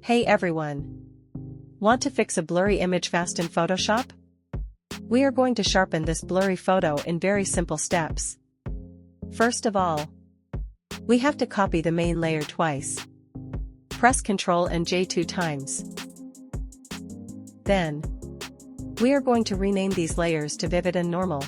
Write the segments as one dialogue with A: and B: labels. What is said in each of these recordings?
A: Hey everyone! Want to fix a blurry image fast in Photoshop? We are going to sharpen this blurry photo in very simple steps. First of all, we have to copy the main layer twice. Press Ctrl and J 2 times. Then, we are going to rename these layers to Vivid and Normal.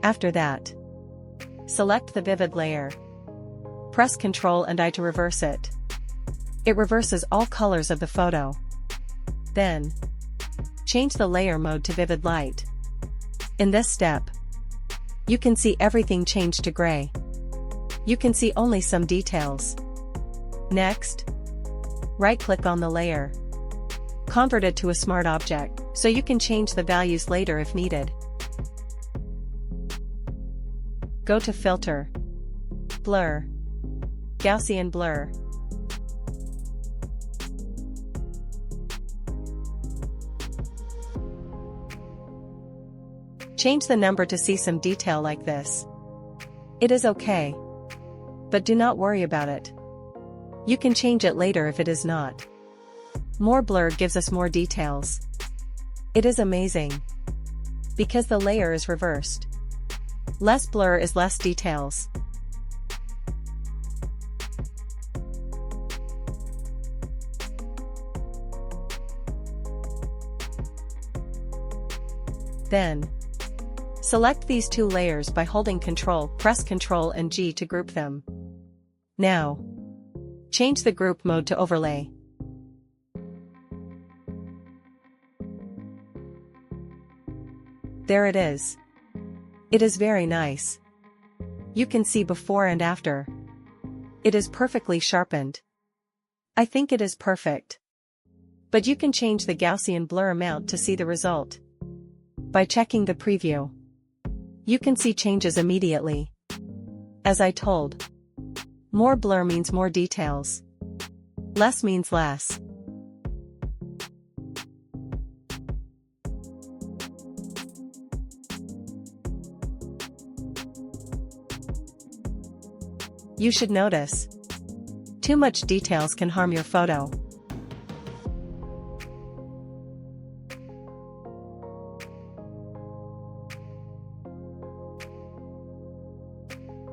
A: After that, select the Vivid layer. Press Ctrl and I to reverse it. It reverses all colors of the photo. Then, change the layer mode to Vivid Light. In this step, you can see everything change to gray. You can see only some details. Next, right-click on the layer. Convert it to a smart object, so you can change the values later if needed. Go to Filter, Blur, Gaussian Blur. Change the number to see some detail like this. It is okay, but do not worry about it. You can change it later if it is not. More blur gives us more details. It is amazing, because the layer is reversed. Less blur is less details. Then, select these two layers by holding press Ctrl and G to group them. Now, change the group mode to Overlay. There it is. It is very nice. You can see before and after. It is perfectly sharpened. I think it is perfect. But you can change the Gaussian blur amount to see the result. By checking the preview, you can see changes immediately. As I told, more blur means more details. Less means less. You should notice. Too much details can harm your photo.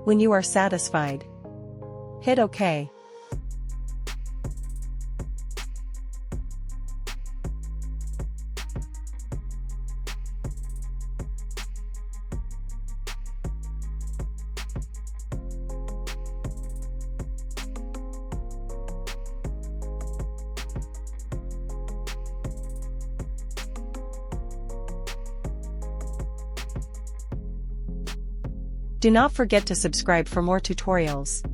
A: When you are satisfied, hit OK. Do not forget to subscribe for more tutorials.